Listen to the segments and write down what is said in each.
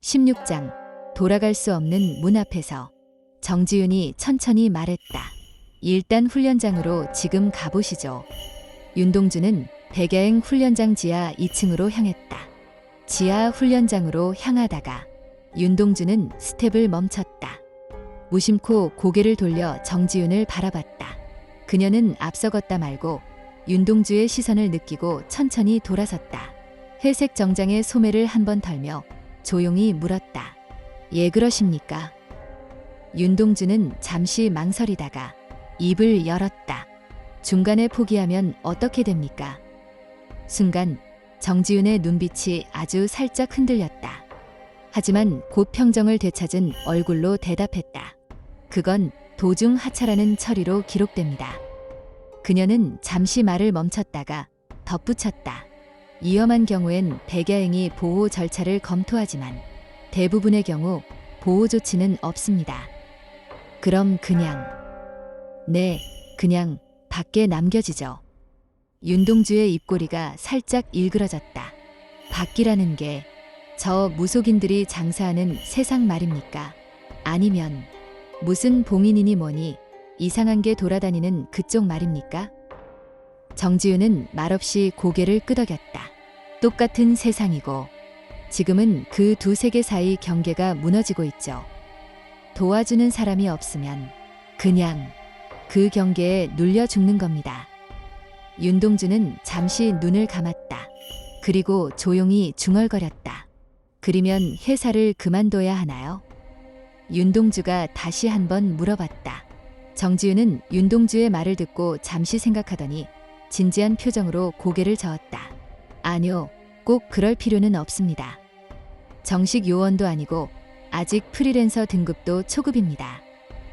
16장 돌아갈 수 없는 문 앞에서 정지윤이 천천히 말했다. 일단 훈련장으로 지금 가보시죠. 윤동주는 백야행 훈련장 지하 2층으로 향했다. 지하 훈련장으로 향하다가 윤동주는 스텝을 멈췄다. 무심코 고개를 돌려 정지윤을 바라봤다. 그녀는 앞서 걷다 말고 윤동주의 시선을 느끼고 천천히 돌아섰다. 회색 정장의 소매를 한번 털며 조용히 물었다. 예, 그러십니까? 윤동주는 잠시 망설이다가 입을 열었다. 중간에 포기하면 어떻게 됩니까? 순간 정지윤의 눈빛이 아주 살짝 흔들렸다. 하지만 곧 평정을 되찾은 얼굴로 대답했다. 그건 도중 하차라는 처리로 기록됩니다. 그녀는 잠시 말을 멈췄다가 덧붙였다. 위험한 경우엔 백야행이 보호 절차를 검토하지만 대부분의 경우 보호 조치는 없습니다. 그럼 그냥 그냥 밖에 남겨지죠. 윤동주의 입꼬리가 살짝 일그러졌다. 밖이라는 게 저 무속인들이 장사하는 세상 말입니까? 아니면 무슨 봉인이니 뭐니 이상한 게 돌아다니는 그쪽 말입니까? 정지윤은 말없이 고개를 끄덕였다. 똑같은 세상이고 지금은 그 두 세계 사이 경계가 무너지고 있죠. 도와주는 사람이 없으면 그냥 그 경계에 눌려 죽는 겁니다. 윤동주는 잠시 눈을 감았다. 그리고 조용히 중얼거렸다. 그리면 회사를 그만둬야 하나요? 윤동주가 다시 한번 물어봤다. 정지윤은 윤동주의 말을 듣고 잠시 생각하더니 진지한 표정으로 고개를 저었다. 아니요, 꼭 그럴 필요는 없습니다. 정식 요원도 아니고 아직 프리랜서 등급도 초급입니다.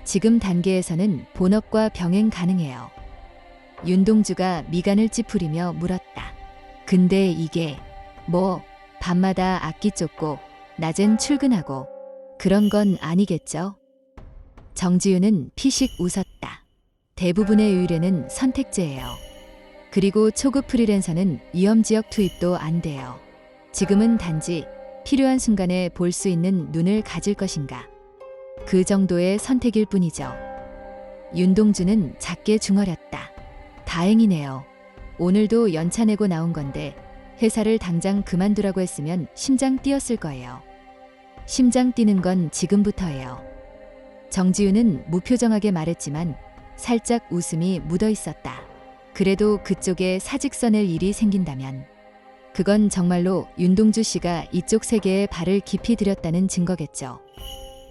지금 단계에서는 본업과 병행 가능해요. 윤동주가 미간을 찌푸리며 물었다. 근데 이게 밤마다 악기 쫓고 낮엔 출근하고 그런 건 아니겠죠? 정지윤은 피식 웃었다. 대부분의 의뢰는 선택제예요. 그리고 초급 프리랜서는 위험지역 투입도 안 돼요. 지금은 단지 필요한 순간에 볼 수 있는 눈을 가질 것인가. 그 정도의 선택일 뿐이죠. 윤동주는 작게 중얼였다. 다행이네요. 오늘도 연차 내고 나온 건데 회사를 당장 그만두라고 했으면 심장 뛰었을 거예요. 심장 뛰는 건 지금부터예요. 정지윤은 무표정하게 말했지만 살짝 웃음이 묻어 있었다. 그래도 그쪽에 사직 써낼 일이 생긴다면 그건 정말로 윤동주 씨가 이쪽 세계에 발을 깊이 들였다는 증거겠죠.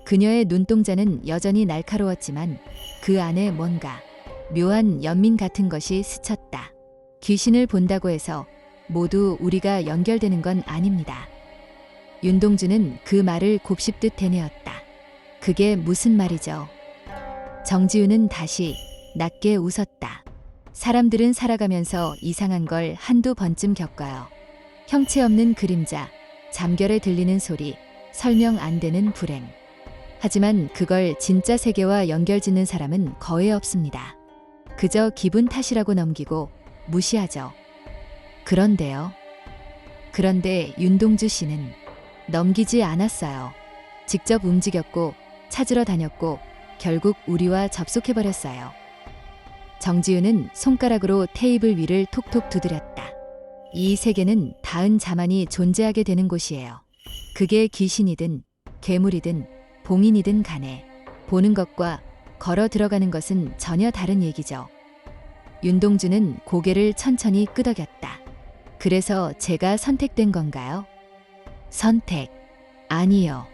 그녀의 눈동자는 여전히 날카로웠지만 그 안에 뭔가 묘한 연민 같은 것이 스쳤다. 귀신을 본다고 해서 모두 우리가 연결되는 건 아닙니다. 윤동주는 그 말을 곱씹듯 되뇌었다. 그게 무슨 말이죠? 정지윤은 다시 낮게 웃었다. 사람들은 살아가면서 이상한 걸 한두 번쯤 겪어요. 형체 없는 그림자, 잠결에 들리는 소리, 설명 안 되는 불행. 하지만 그걸 진짜 세계와 연결짓는 사람은 거의 없습니다. 그저 기분 탓이라고 넘기고 무시하죠. 그런데 윤동주 씨는 넘기지 않았어요. 직접 움직였고 찾으러 다녔고 결국 우리와 접속해버렸어요. 정지윤은 손가락으로 테이블 위를 톡톡 두드렸다. 이 세계는 닿은 자만이 존재하게 되는 곳이에요. 그게 귀신이든 괴물이든 봉인이든 간에 보는 것과 걸어 들어가는 것은 전혀 다른 얘기죠. 윤동주는 고개를 천천히 끄덕였다. 그래서 제가 선택된 건가요? 선택. 아니요.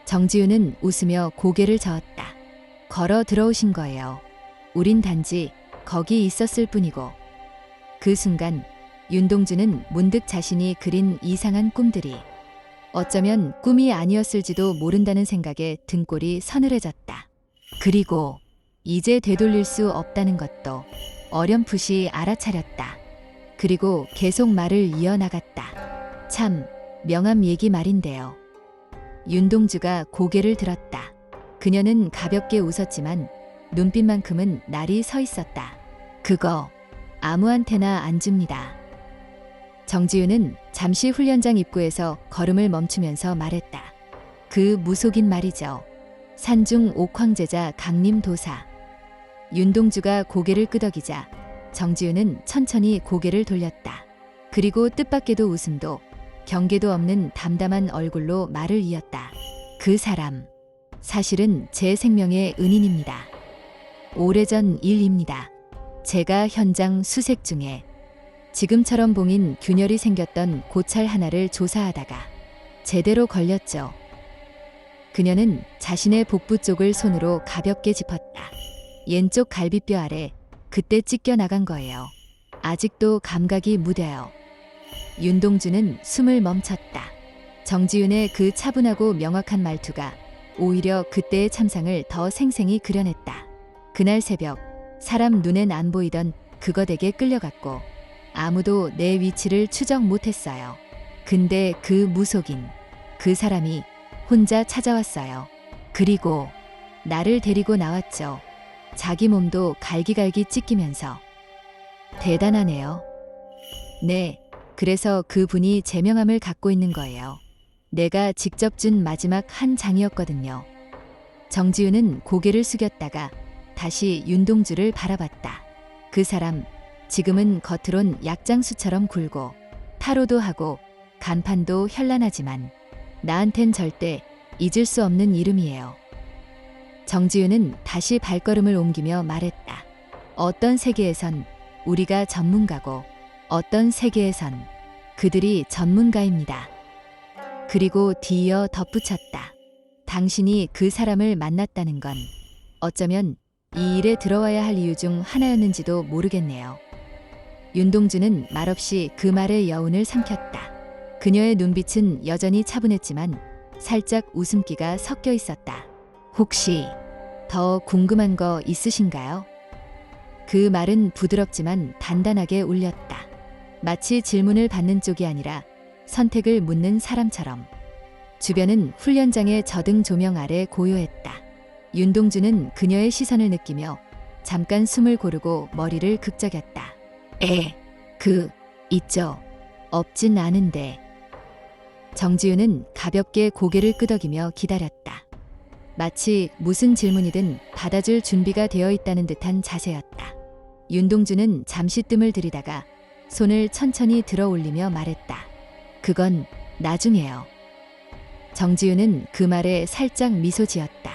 정지윤은 웃으며 고개를 저었다. 걸어 들어오신 거예요. 우린 단지 거기 있었을 뿐이고. 그 순간 윤동주는 문득 자신이 그린 이상한 꿈들이 어쩌면 꿈이 아니었을지도 모른다는 생각에 등골이 서늘해졌다. 그리고 이제 되돌릴 수 없다는 것도 어렴풋이 알아차렸다. 그리고 계속 말을 이어나갔다. 참 명함 얘기 말인데요. 윤동주가 고개를 들었다. 그녀는 가볍게 웃었지만 눈빛만큼은 날이 서 있었다. 그거 아무한테나 안 줍니다. 정지윤은 잠시 훈련장 입구에서 걸음을 멈추면서 말했다. 그 무속인 말이죠. 산중 옥황제자 강림도사. 윤동주가 고개를 끄덕이자 정지윤은 천천히 고개를 돌렸다. 그리고 뜻밖에도 웃음도 경계도 없는 담담한 얼굴로 말을 이었다. 그 사람, 사실은 제 생명의 은인입니다. 오래전 일입니다. 제가 현장 수색 중에 지금처럼 봉인 균열이 생겼던 고찰 하나를 조사하다가 제대로 걸렸죠. 그녀는 자신의 복부 쪽을 손으로 가볍게 짚었다. 왼쪽 갈비뼈 아래 그때 찢겨 나간 거예요. 아직도 감각이 무뎌요. 윤동주는 숨을 멈췄다. 정지윤의 그 차분하고 명확한 말투가 오히려 그때의 참상을 더 생생히 그려냈다. 그날 새벽 사람 눈엔 안 보이던 그것에게 끌려갔고 아무도 내 위치를 추적 못했어요. 근데 그 무속인, 그 사람이 혼자 찾아왔어요. 그리고 나를 데리고 나왔죠. 자기 몸도 갈기갈기 찢기면서. 대단하네요. 네, 그래서 그분이 제명함을 갖고 있는 거예요. 내가 직접 준 마지막 한 장이었거든요. 정지윤은 고개를 숙였다가 다시 윤동주를 바라봤다. 그 사람, 지금은 겉으론 약장수처럼 굴고 타로도 하고 간판도 현란하지만 나한텐 절대 잊을 수 없는 이름이에요. 정지윤은 다시 발걸음을 옮기며 말했다. 어떤 세계에선 우리가 전문가고 어떤 세계에선 그들이 전문가입니다. 그리고 뒤이어 덧붙였다. 당신이 그 사람을 만났다는 건 어쩌면 이 일에 들어와야 할 이유 중 하나였는지도 모르겠네요. 윤동주는 말없이 그 말의 여운을 삼켰다. 그녀의 눈빛은 여전히 차분했지만 살짝 웃음기가 섞여 있었다. 혹시 더 궁금한 거 있으신가요? 그 말은 부드럽지만 단단하게 울렸다. 마치 질문을 받는 쪽이 아니라 선택을 묻는 사람처럼. 주변은 훈련장의 저등 조명 아래 고요했다. 윤동주는 그녀의 시선을 느끼며 잠깐 숨을 고르고 머리를 극적였다. 있죠. 없진 않은데. 정지윤은 가볍게 고개를 끄덕이며 기다렸다. 마치 무슨 질문이든 받아줄 준비가 되어 있다는 듯한 자세였다. 윤동주는 잠시 뜸을 들이다가 손을 천천히 들어 올리며 말했다. 그건 나중에요. 정지윤은 그 말에 살짝 미소 지었다.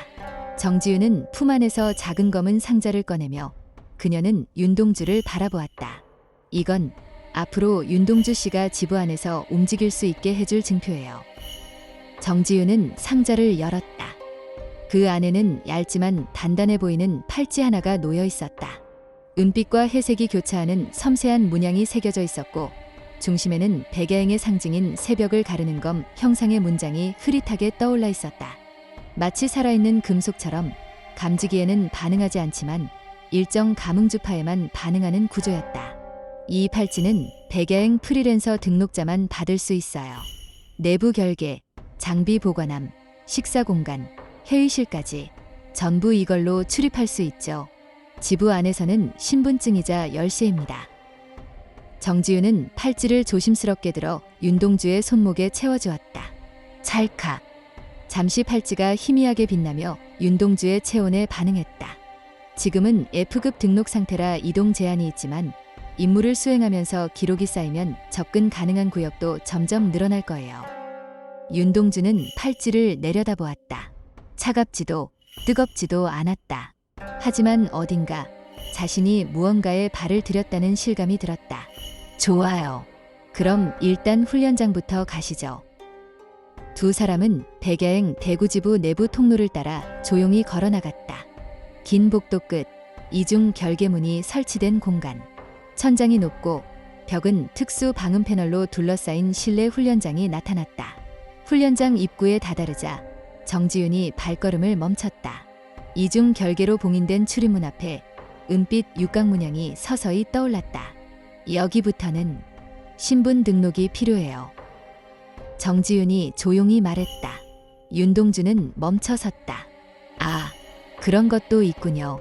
정지윤은 품 안에서 작은 검은 상자를 꺼내며 그녀는 윤동주를 바라보았다. 이건 앞으로 윤동주 씨가 지부 안에서 움직일 수 있게 해줄 증표예요. 정지윤은 상자를 열었다. 그 안에는 얇지만 단단해 보이는 팔찌 하나가 놓여 있었다. 은빛과 회색이 교차하는 섬세한 문양이 새겨져 있었고 중심에는 백야행의 상징인 새벽을 가르는 검 형상의 문장이 흐릿하게 떠올라 있었다. 마치 살아있는 금속처럼 감지기에는 반응하지 않지만 일정 감응주파에만 반응하는 구조였다. 이 팔찌는 백야행 프리랜서 등록자만 받을 수 있어요. 내부 결계, 장비 보관함, 식사 공간, 회의실까지 전부 이걸로 출입할 수 있죠. 지부 안에서는 신분증이자 열쇠입니다. 정지윤은 팔찌를 조심스럽게 들어 윤동주의 손목에 채워주었다. 찰칵. 잠시 팔찌가 희미하게 빛나며 윤동주의 체온에 반응했다. 지금은 F급 등록 상태라 이동 제한이 있지만 임무를 수행하면서 기록이 쌓이면 접근 가능한 구역도 점점 늘어날 거예요. 윤동주는 팔찌를 내려다보았다. 차갑지도 뜨겁지도 않았다. 하지만 어딘가 자신이 무언가에 발을 들였다는 실감이 들었다. 좋아요. 그럼 일단 훈련장부터 가시죠. 두 사람은 백야행 대구지부 내부 통로를 따라 조용히 걸어나갔다. 긴 복도 끝, 이중 결계문이 설치된 공간. 천장이 높고 벽은 특수 방음 패널로 둘러싸인 실내 훈련장이 나타났다. 훈련장 입구에 다다르자 정지윤이 발걸음을 멈췄다. 이중 결계로 봉인된 출입문 앞에 은빛 육각 문양이 서서히 떠올랐다. 여기부터는 신분 등록이 필요해요. 정지윤이 조용히 말했다. 윤동주는 멈춰섰다. 아, 그런 것도 있군요.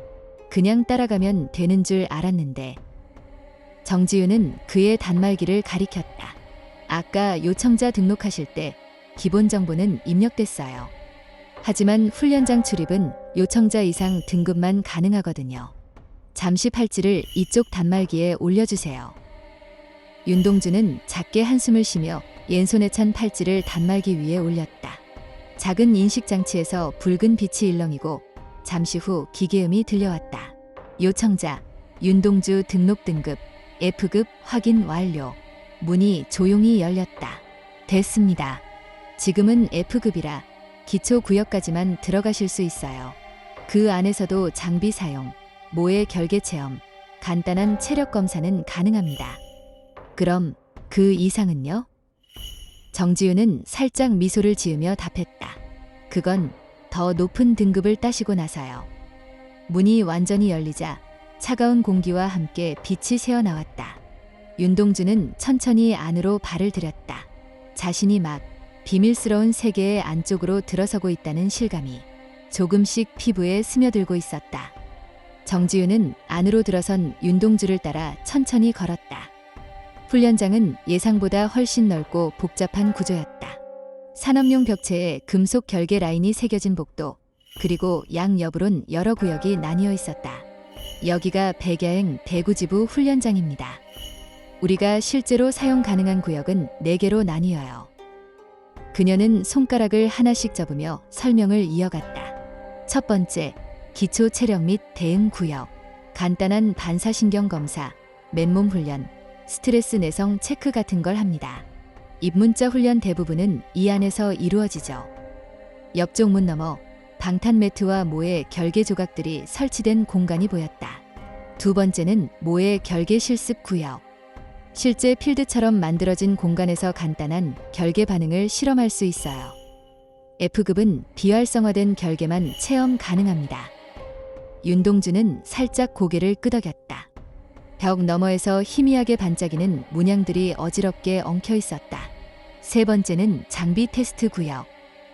그냥 따라가면 되는 줄 알았는데. 정지윤은 그의 단말기를 가리켰다. 아까 요청자 등록하실 때 기본 정보는 입력됐어요. 하지만 훈련장 출입은 요청자 이상 등급만 가능하거든요. 잠시 팔찌를 이쪽 단말기에 올려주세요. 윤동주는 작게 한숨을 쉬며 왼손에 찬 팔찌를 단말기 위에 올렸다. 작은 인식장치에서 붉은 빛이 일렁이고 잠시 후 기계음이 들려왔다. 요청자 윤동주 등록 등급 F급 확인 완료. 문이 조용히 열렸다. 됐습니다. 지금은 F급이라 기초 구역까지만 들어가실 수 있어요. 그 안에서도 장비 사용, 모의 결계 체험, 간단한 체력 검사는 가능합니다. 그럼 그 이상은요? 정지윤은 살짝 미소를 지으며 답했다. 그건 더 높은 등급을 따시고 나서요. 문이 완전히 열리자 차가운 공기와 함께 빛이 새어나왔다. 윤동주는 천천히 안으로 발을 들였다. 자신이 막 비밀스러운 세계의 안쪽으로 들어서고 있다는 실감이 조금씩 피부에 스며들고 있었다. 정지윤은 안으로 들어선 윤동주를 따라 천천히 걸었다. 훈련장은 예상보다 훨씬 넓고 복잡한 구조였다. 산업용 벽체에 금속 결계 라인이 새겨진 복도, 그리고 양옆으론 여러 구역이 나뉘어 있었다. 여기가 백야행 대구지부 훈련장입니다. 우리가 실제로 사용 가능한 구역은 4개로 나뉘어요. 그녀는 손가락을 하나씩 접으며 설명을 이어갔다. 첫 번째, 기초 체력 및 대응 구역, 간단한 반사신경 검사, 맨몸 훈련, 스트레스 내성 체크 같은 걸 합니다. 입문자 훈련 대부분은 이 안에서 이루어지죠. 옆쪽 문 너머 방탄 매트와 모의 결계 조각들이 설치된 공간이 보였다. 두 번째는 모의 결계 실습 구역. 실제 필드처럼 만들어진 공간에서 간단한 결계 반응을 실험할 수 있어요. F급은 비활성화된 결계만 체험 가능합니다. 윤동주는 살짝 고개를 끄덕였다. 벽 너머에서 희미하게 반짝이는 문양들이 어지럽게 엉켜 있었다. 세 번째는 장비 테스트 구역.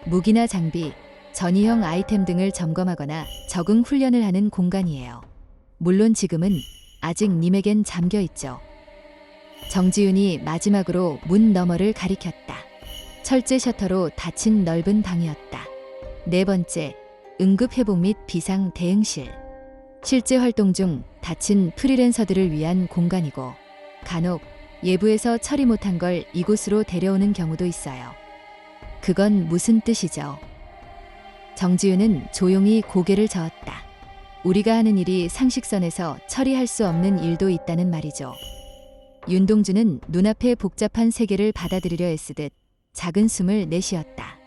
무기나 장비, 전이형 아이템 등을 점검하거나 적응 훈련을 하는 공간이에요. 물론 지금은 아직 님에겐 잠겨 있죠. 정지윤이 마지막으로 문 너머를 가리켰다. 철제 셔터로 닫힌 넓은 방이었다. 네 번째, 응급회복 및 비상 대응실. 실제 활동 중 다친 프리랜서들을 위한 공간이고, 간혹 예부에서 처리 못한 걸 이곳으로 데려오는 경우도 있어요. 그건 무슨 뜻이죠? 정지윤은 조용히 고개를 저었다. 우리가 하는 일이 상식선에서 처리할 수 없는 일도 있다는 말이죠. 윤동주는 눈앞의 복잡한 세계를 받아들이려 애쓰듯 작은 숨을 내쉬었다.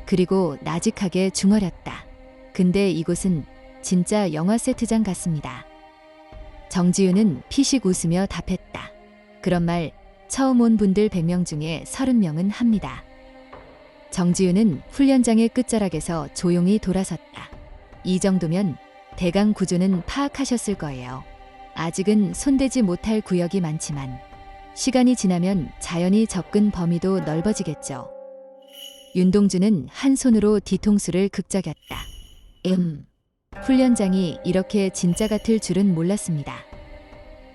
그리고 나직하게 중얼였다. 근데 이곳은 진짜 영화 세트장 같습니다. 정지윤은 피식 웃으며 답했다. 그런 말 처음 온 분들 100명 중에 30명은 합니다. 정지윤은 훈련장의 끝자락에서 조용히 돌아섰다. 이 정도면 대강 구조는 파악하셨을 거예요. 아직은 손대지 못할 구역이 많지만 시간이 지나면 자연히 접근 범위도 넓어지겠죠. 윤동주는 한 손으로 뒤통수를 극적였다. 훈련장이 이렇게 진짜 같을 줄은 몰랐습니다.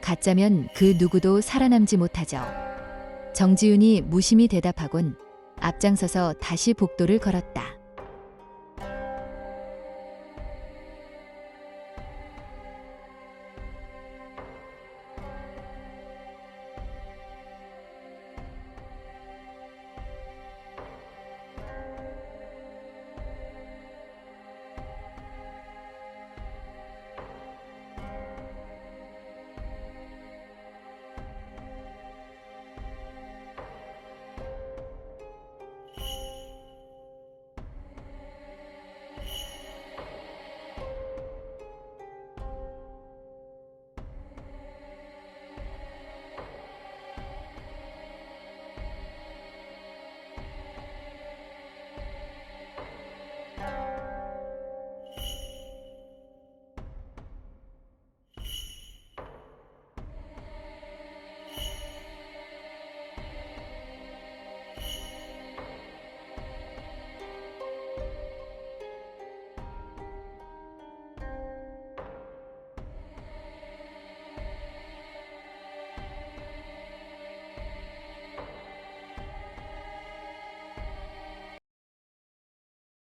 가짜면 그 누구도 살아남지 못하죠. 정지윤이 무심히 대답하곤 앞장서서 다시 복도를 걸었다.